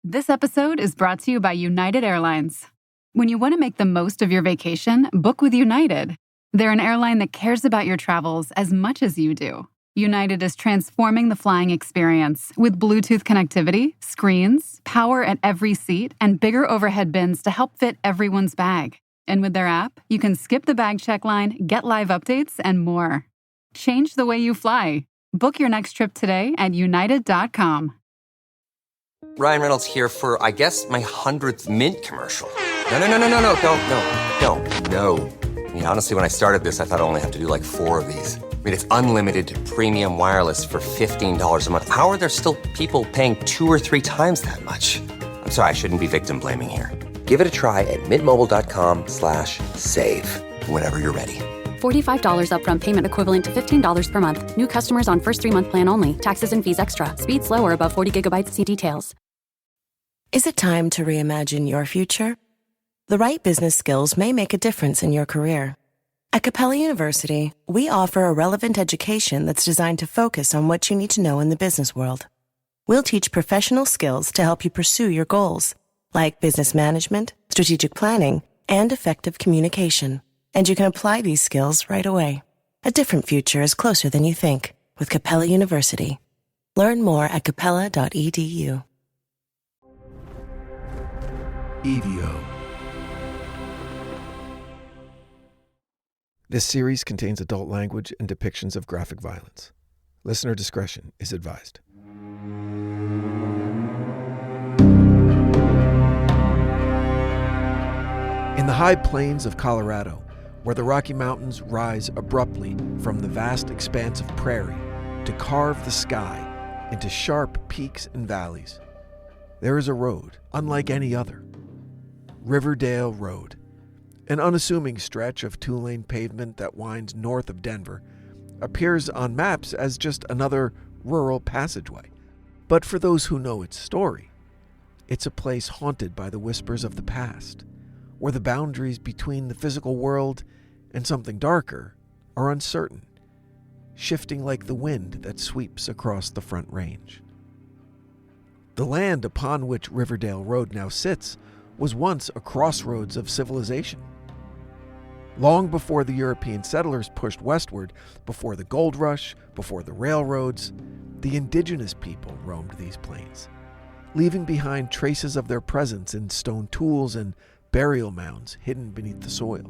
This episode is brought to you by United Airlines. When you want to make the most of your vacation, book with United. They're an airline that cares about your travels as much as you do. United is transforming the flying experience with Bluetooth connectivity, screens, power at every seat, and bigger overhead bins to help fit everyone's bag. And with their app, you can skip the bag check line, get live updates, and more. Change the way you fly. Book your next trip today at united.com. Ryan Reynolds here for, I guess, my 100th Mint commercial. No, don't. I mean, honestly, when I started this, I thought I only have to do like 4 of these. I mean, it's unlimited premium wireless for $15 a month. How are there still people paying 2 or 3 times that much? I'm sorry, I shouldn't be victim blaming here. Give it a try at mintmobile.com/save. Whenever you're ready. $45 upfront payment equivalent to $15 per month. New customers on first 3-month plan only. Taxes and fees extra. Speed slower above 40 gigabytes. See details. Is it time to reimagine your future? The right business skills may make a difference in your career. At Capella University, we offer a relevant education that's designed to focus on what you need to know in the business world. We'll teach professional skills to help you pursue your goals, like business management, strategic planning, and effective communication. And you can apply these skills right away. A different future is closer than you think with Capella University. Learn more at capella.edu. EVO. This series contains adult language and depictions of graphic violence. Listener discretion is advised. In the high plains of Colorado, where the Rocky Mountains rise abruptly from the vast expanse of prairie to carve the sky into sharp peaks and valleys, there is a road unlike any other. Riverdale Road, an unassuming stretch of 2-lane pavement that winds north of Denver, appears on maps as just another rural passageway. But for those who know its story, it's a place haunted by the whispers of the past, where the boundaries between the physical world and something darker are uncertain, shifting like the wind that sweeps across the Front Range. The land upon which Riverdale Road now sits was once a crossroads of civilization. Long before the European settlers pushed westward, before the gold rush, before the railroads, the indigenous people roamed these plains, leaving behind traces of their presence in stone tools and burial mounds hidden beneath the soil.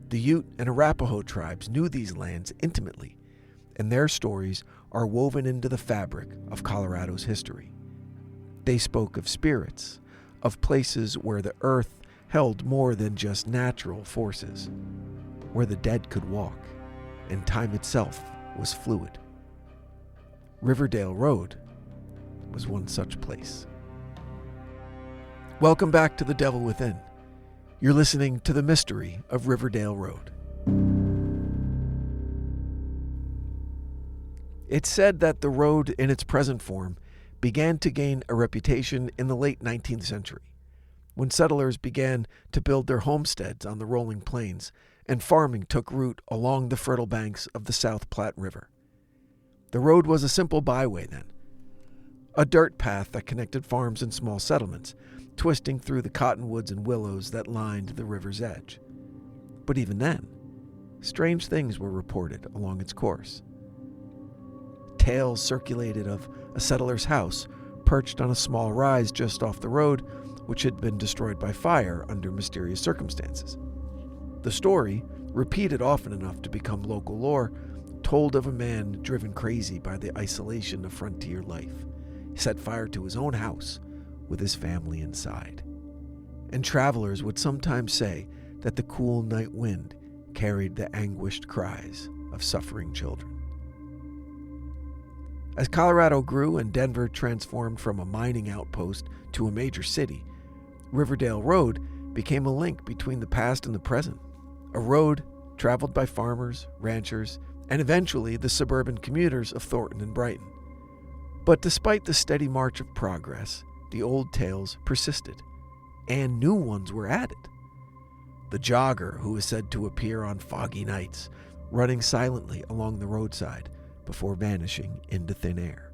The Ute and Arapaho tribes knew these lands intimately, and their stories are woven into the fabric of Colorado's history. They spoke of spirits, of places where the earth held more than just natural forces, where the dead could walk, and time itself was fluid. Riverdale Road was one such place. Welcome back to The Devil Within. You're listening to the mystery of Riverdale Road. It's said that the road in its present form began to gain a reputation in the late 19th century, when settlers began to build their homesteads on the rolling plains and farming took root along the fertile banks of the South Platte River. The road was a simple byway then, a dirt path that connected farms and small settlements, twisting through the cottonwoods and willows that lined the river's edge. But even then, strange things were reported along its course. Tales circulated of a settler's house perched on a small rise just off the road, which had been destroyed by fire under mysterious circumstances. The story, repeated often enough to become local lore, told of a man driven crazy by the isolation of frontier life. He set fire to his own house with his family inside. And travelers would sometimes say that the cool night wind carried the anguished cries of suffering children. As Colorado grew and Denver transformed from a mining outpost to a major city, Riverdale Road became a link between the past and the present. A road traveled by farmers, ranchers, and eventually the suburban commuters of Thornton and Brighton. But despite the steady march of progress, the old tales persisted, and new ones were added. The jogger who is said to appear on foggy nights, running silently along the roadside before vanishing into thin air.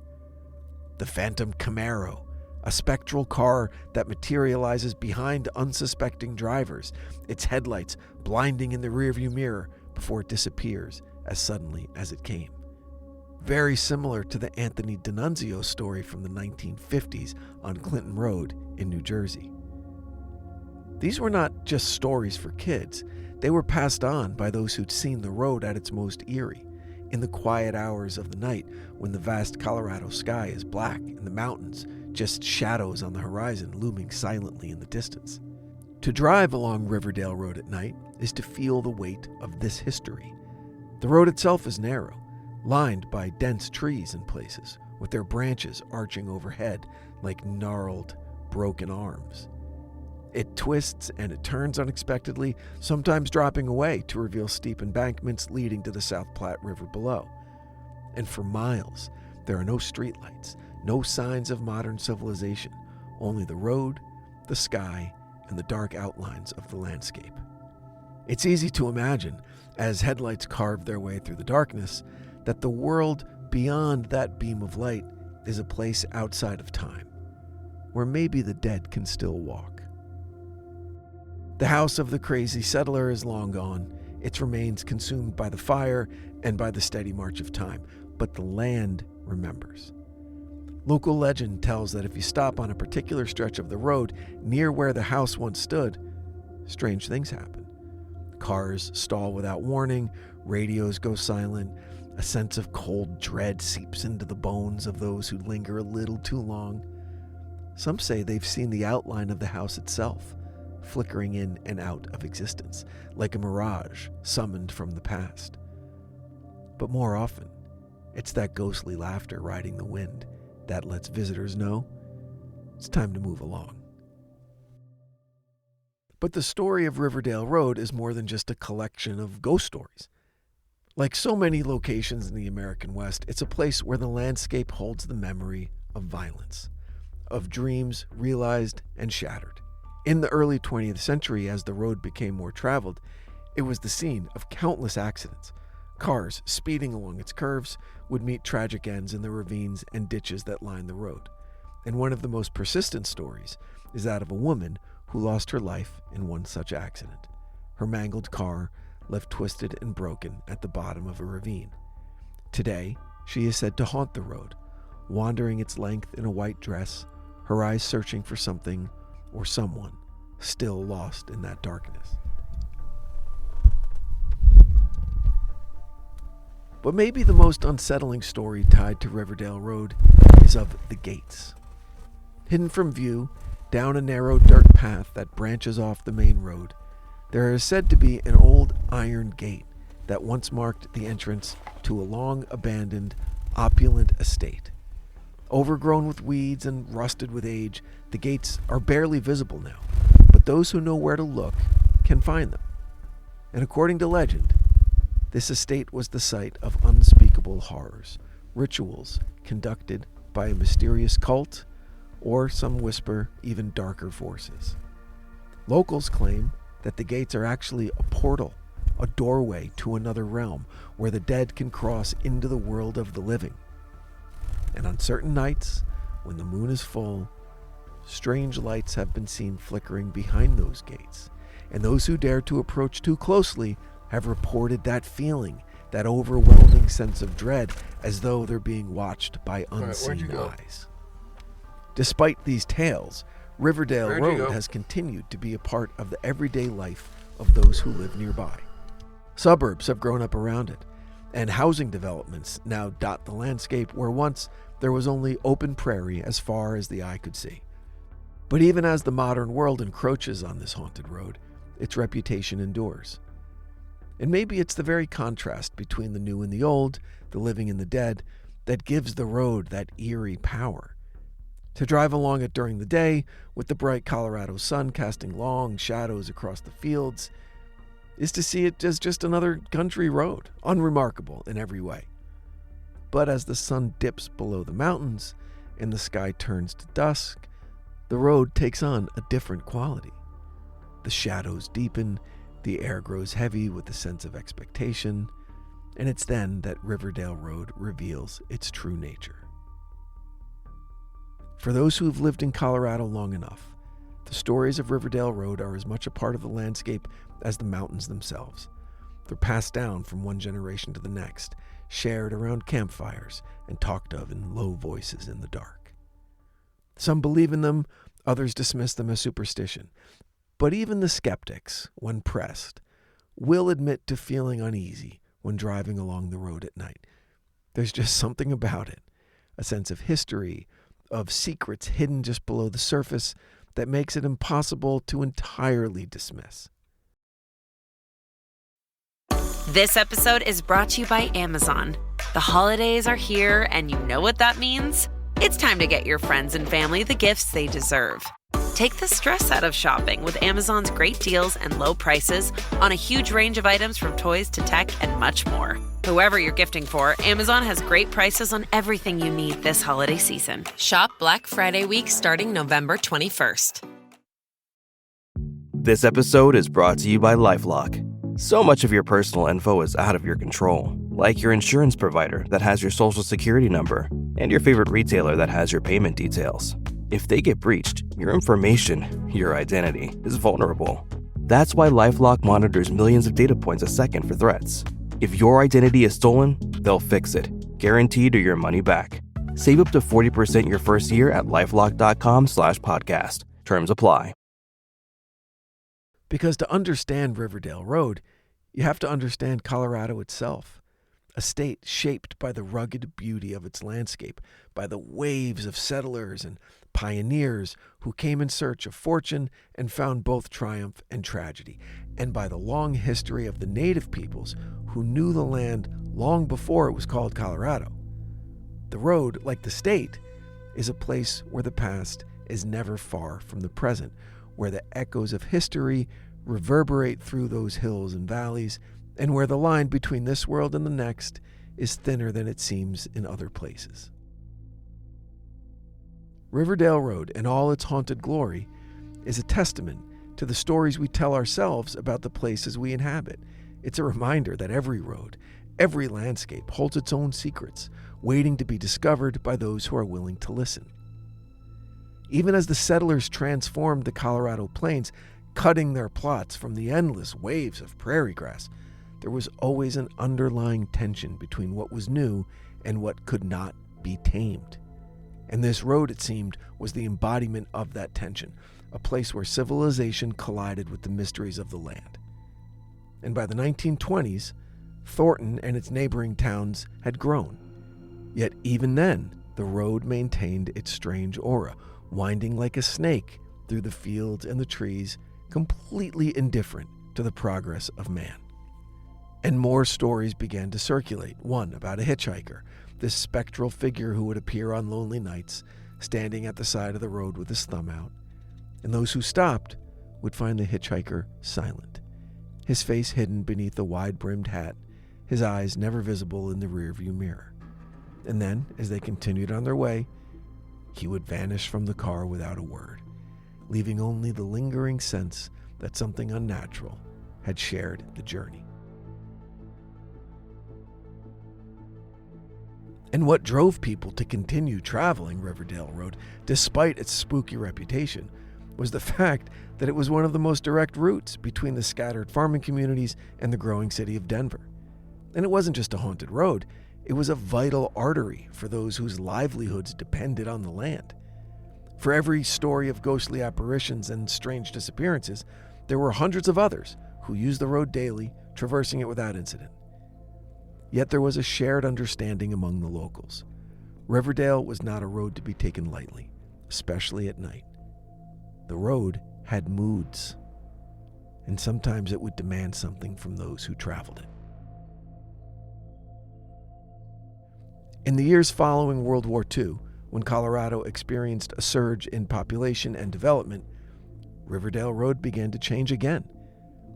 The phantom Camaro A spectral car that materializes behind unsuspecting drivers, its headlights blinding in the rearview mirror before it disappears as suddenly as it came. Very similar to the Anthony D'Annunzio story from the 1950s on Clinton Road in New Jersey. These were not just stories for kids. They were passed on by those who'd seen the road at its most eerie, in the quiet hours of the night when the vast Colorado sky is black and the mountains just shadows on the horizon looming silently in the distance. To drive along Riverdale Road at night is to feel the weight of this history. The road itself is narrow, lined by dense trees in places, with their branches arching overhead like gnarled, broken arms. It twists and it turns unexpectedly, sometimes dropping away to reveal steep embankments leading to the South Platte River below. And for miles, there are no streetlights, no signs of modern civilization, only the road, the sky, and the dark outlines of the landscape. It's easy to imagine, as headlights carve their way through the darkness, that the world beyond that beam of light is a place outside of time, where maybe the dead can still walk. The house of the crazy settler is long gone, its remains consumed by the fire and by the steady march of time, but the land remembers. Local legend tells that if you stop on a particular stretch of the road near where the house once stood, strange things happen. Cars stall without warning, radios go silent, a sense of cold dread seeps into the bones of those who linger a little too long. Some say they've seen the outline of the house itself, flickering in and out of existence, like a mirage summoned from the past. But more often, it's that ghostly laughter riding the wind that lets visitors know it's time to move along. But the story of Riverdale Road is more than just a collection of ghost stories. Like so many locations in the American West, it's a place where the landscape holds the memory of violence, of dreams realized and shattered. In the early 20th century, as the road became more traveled, it was the scene of countless accidents. Cars speeding along its curves would meet tragic ends in the ravines and ditches that line the road. And one of the most persistent stories is that of a woman who lost her life in one such accident. Her mangled car left twisted and broken at the bottom of a ravine. Today, she is said to haunt the road, wandering its length in a white dress, her eyes searching for something or someone still lost in that darkness. But maybe the most unsettling story tied to Riverdale Road is of the gates. Hidden from view, down a narrow dirt path that branches off the main road, there is said to be an old iron gate that once marked the entrance to a long-abandoned, opulent estate. Overgrown with weeds and rusted with age, the gates are barely visible now, but those who know where to look can find them. And according to legend, this estate was the site of unspeakable horrors, rituals conducted by a mysterious cult, or some whisper even darker forces. Locals claim that the gates are actually a portal, a doorway to another realm where the dead can cross into the world of the living. And on certain nights, when the moon is full, strange lights have been seen flickering behind those gates, and those who dare to approach too closely have reported that feeling, that overwhelming sense of dread, as though they're being watched by unseen eyes. Despite these tales, Riverdale Road has continued to be a part of the everyday life of those who live nearby. Suburbs have grown up around it, and housing developments now dot the landscape where once there was only open prairie as far as the eye could see. But even as the modern world encroaches on this haunted road, its reputation endures. And maybe it's the very contrast between the new and the old, the living and the dead, that gives the road that eerie power. To drive along it during the day, with the bright Colorado sun casting long shadows across the fields, is to see it as just another country road, unremarkable in every way. But as the sun dips below the mountains and the sky turns to dusk, the road takes on a different quality. The shadows deepen, the air grows heavy with a sense of expectation, and it's then that Riverdale Road reveals its true nature. For those who have lived in Colorado long enough, the stories of Riverdale Road are as much a part of the landscape as the mountains themselves. They're passed down from one generation to the next, shared around campfires and talked of in low voices in the dark. Some believe in them, others dismiss them as superstition. But even the skeptics, when pressed, will admit to feeling uneasy when driving along the road at night. There's just something about it, a sense of history, of secrets hidden just below the surface that makes it impossible to entirely dismiss. This episode is brought to you by Amazon. The holidays are here, and you know what that means? It's time to get your friends and family the gifts they deserve. Take the stress out of shopping with Amazon's great deals and low prices on a huge range of items from toys to tech and much more. Whoever you're gifting for, Amazon has great prices on everything you need this holiday season. Shop Black Friday week starting November 21st. This episode is brought to you by LifeLock. So much of your personal info is out of your control, like your insurance provider that has your social security number and your favorite retailer that has your payment details. If they get breached, your information, your identity, is vulnerable. That's why LifeLock monitors millions of data points a second for threats. If your identity is stolen, they'll fix it, guaranteed or your money back. Save up to 40% your first year at LifeLock.com/podcast. Terms apply. Because to understand Riverdale Road, you have to understand Colorado itself, a state shaped by the rugged beauty of its landscape, by the waves of settlers and pioneers who came in search of fortune and found both triumph and tragedy, and by the long history of the native peoples who knew the land long before it was called Colorado. The road, like the state, is a place where the past is never far from the present, where the echoes of history reverberate through those hills and valleys, and where the line between this world and the next is thinner than it seems in other places. Riverdale Road, in all its haunted glory, is a testament to the stories we tell ourselves about the places we inhabit. It's a reminder that every road, every landscape holds its own secrets, waiting to be discovered by those who are willing to listen. Even as the settlers transformed the Colorado plains, cutting their plots from the endless waves of prairie grass, there was always an underlying tension between what was new and what could not be tamed. And this road, it seemed, was the embodiment of that tension, a place where civilization collided with the mysteries of the land. And by the 1920s, Thornton and its neighboring towns had grown. Yet even then, the road maintained its strange aura, winding like a snake through the fields and the trees, completely indifferent to the progress of man. And more stories began to circulate, one about a hitchhiker, this spectral figure who would appear on lonely nights, standing at the side of the road with his thumb out. And those who stopped would find the hitchhiker silent, his face hidden beneath a wide-brimmed hat, his eyes never visible in the rearview mirror. And then, as they continued on their way, he would vanish from the car without a word, leaving only the lingering sense that something unnatural had shared the journey. And what drove people to continue traveling Riverdale Road, despite its spooky reputation, was the fact that it was one of the most direct routes between the scattered farming communities and the growing city of Denver. And it wasn't just a haunted road, it was a vital artery for those whose livelihoods depended on the land. For every story of ghostly apparitions and strange disappearances, there were hundreds of others who used the road daily, traversing it without incident. Yet there was a shared understanding among the locals. Riverdale was not a road to be taken lightly, especially at night. The road had moods, and sometimes it would demand something from those who traveled it. In the years following World War II, when Colorado experienced a surge in population and development, Riverdale Road began to change again.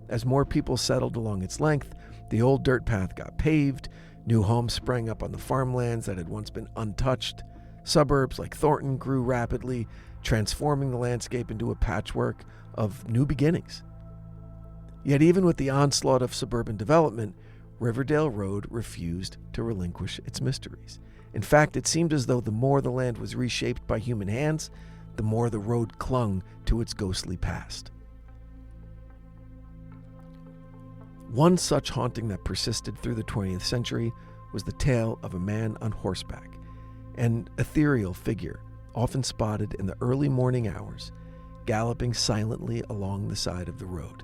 As more people settled along its length, the old dirt path got paved, new homes sprang up on the farmlands that had once been untouched, suburbs like Thornton grew rapidly, transforming the landscape into a patchwork of new beginnings. Yet even with the onslaught of suburban development, Riverdale Road refused to relinquish its mysteries. In fact, it seemed as though the more the land was reshaped by human hands, the more the road clung to its ghostly past. One such haunting that persisted through the 20th century was the tale of a man on horseback, an ethereal figure often spotted in the early morning hours, galloping silently along the side of the road.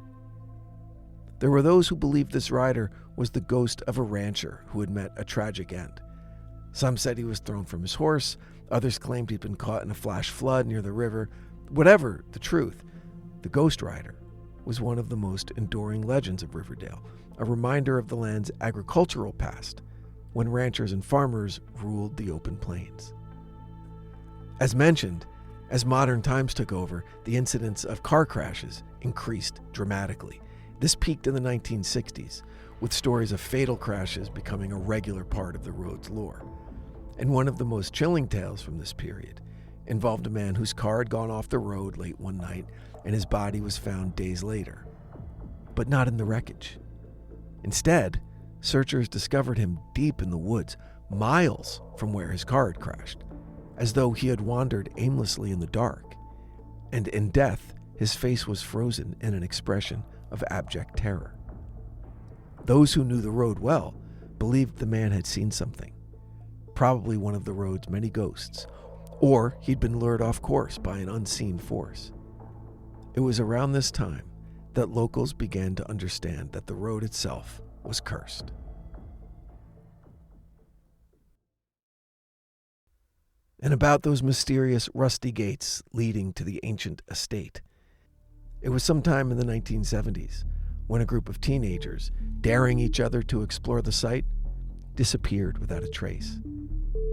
There were those who believed this rider was the ghost of a rancher who had met a tragic end. Some said he was thrown from his horse, others claimed he'd been caught in a flash flood near the river. Whatever the truth, the ghost rider was one of the most enduring legends of Riverdale, a reminder of the land's agricultural past, when ranchers and farmers ruled the open plains. As mentioned, as modern times took over, the incidence of car crashes increased dramatically. This peaked in the 1960s, with stories of fatal crashes becoming a regular part of the road's lore. And one of the most chilling tales from this period involved a man whose car had gone off the road late one night and his body was found days later, but not in the wreckage. Instead, searchers discovered him deep in the woods, miles from where his car had crashed, as though he had wandered aimlessly in the dark. And in death, his face was frozen in an expression of abject terror. Those who knew the road well believed the man had seen something, probably one of the road's many ghosts, or he'd been lured off course by an unseen force. It was around this time that locals began to understand that the road itself was cursed. And about those mysterious rusty gates leading to the ancient estate. It was sometime in the 1970s when a group of teenagers, daring each other to explore the site, disappeared without a trace.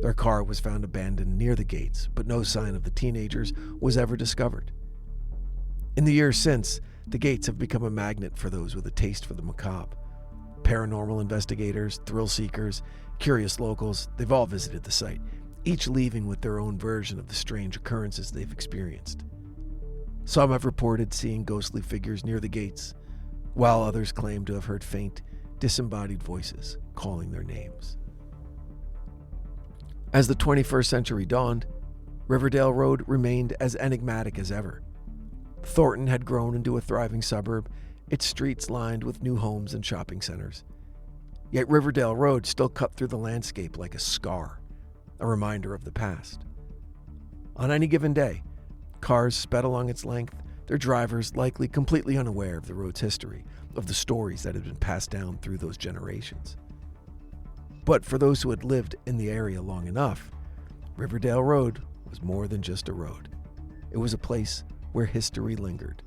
Their car was found abandoned near the gates, but no sign of the teenagers was ever discovered. In the years since, the gates have become a magnet for those with a taste for the macabre. Paranormal investigators, thrill seekers, curious locals, they've all visited the site, each leaving with their own version of the strange occurrences they've experienced. Some have reported seeing ghostly figures near the gates, while others claim to have heard faint, disembodied voices calling their names. As the 21st century dawned, Riverdale Road remained as enigmatic as ever. Thornton had grown into a thriving suburb, its streets lined with new homes and shopping centers. Yet Riverdale Road still cut through the landscape like a scar, a reminder of the past. On any given day, cars sped along its length, their drivers likely completely unaware of the road's history, of the stories that had been passed down through those generations. But for those who had lived in the area long enough, Riverdale Road was more than just a road. It was a place where history lingered,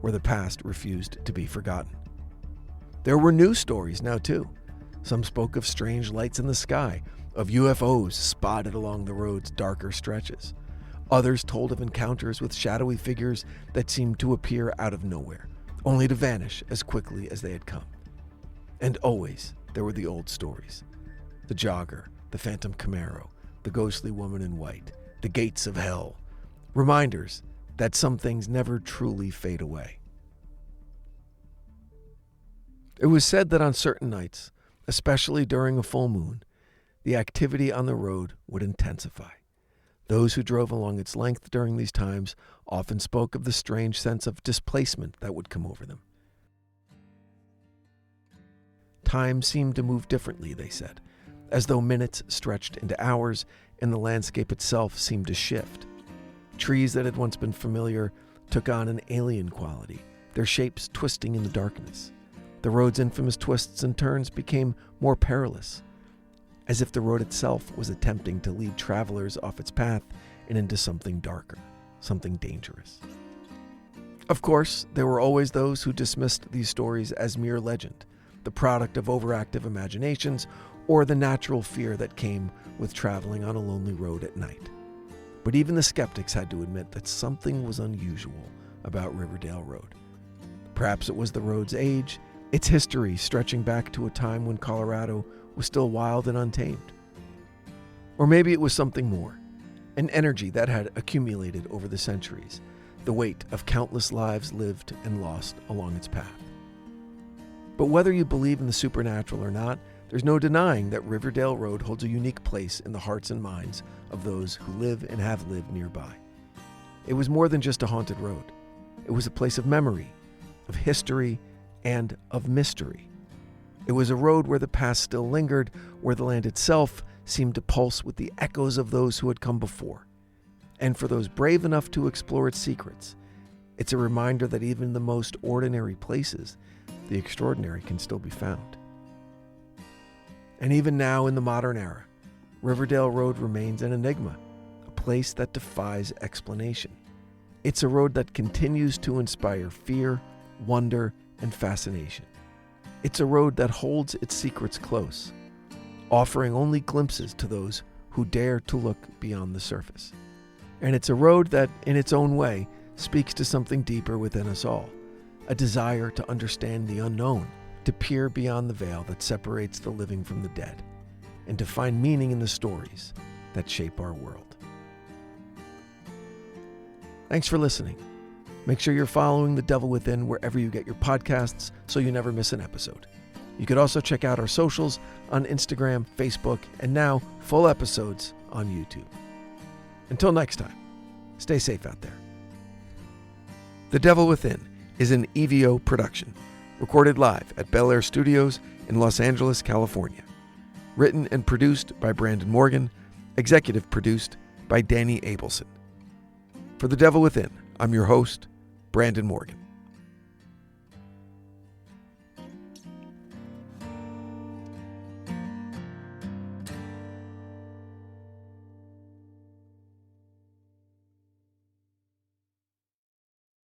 where the past refused to be forgotten. There were new stories now too. Some spoke of strange lights in the sky, of UFOs spotted along the road's darker stretches. Others told of encounters with shadowy figures that seemed to appear out of nowhere, only to vanish as quickly as they had come. And always there were the old stories. The jogger, the phantom Camaro, the ghostly woman in white, the gates of hell. Reminders that some things never truly fade away. It was said that on certain nights, especially during a full moon, the activity on the road would intensify. Those who drove along its length during these times often spoke of the strange sense of displacement that would come over them. Time seemed to move differently, they said, as though minutes stretched into hours and the landscape itself seemed to shift. Trees that had once been familiar took on an alien quality, their shapes twisting in the darkness. The road's infamous twists and turns became more perilous, as if the road itself was attempting to lead travelers off its path and into something darker, something dangerous. Of course, there were always those who dismissed these stories as mere legend, the product of overactive imaginations, or the natural fear that came with traveling on a lonely road at night. But even the skeptics had to admit that something was unusual about Riverdale Road. Perhaps it was the road's age, its history stretching back to a time when Colorado was still wild and untamed. Or maybe it was something more, an energy that had accumulated over the centuries, the weight of countless lives lived and lost along its path. But whether you believe in the supernatural or not, there's no denying that Riverdale Road holds a unique place in the hearts and minds of those who live and have lived nearby. It was more than just a haunted road. It was a place of memory, of history, and of mystery. It was a road where the past still lingered, where the land itself seemed to pulse with the echoes of those who had come before. And for those brave enough to explore its secrets, it's a reminder that even in the most ordinary places, the extraordinary can still be found. And even now in the modern era, Riverdale Road remains an enigma, a place that defies explanation. It's a road that continues to inspire fear, wonder, and fascination. It's a road that holds its secrets close, offering only glimpses to those who dare to look beyond the surface. And it's a road that, in its own way, speaks to something deeper within us all, a desire to understand the unknown, to peer beyond the veil that separates the living from the dead, and to find meaning in the stories that shape our world. Thanks for listening. Make sure you're following The Devil Within wherever you get your podcasts so you never miss an episode. You could also check out our socials on Instagram, Facebook, and now full episodes on YouTube. Until next time, stay safe out there. The Devil Within is an EVO production, recorded live at Bel Air Studios in Los Angeles, California. Written and produced by Brandon Morgan, executive produced by Danny Abelson. For The Devil Within, I'm your host, Brandon Morgan.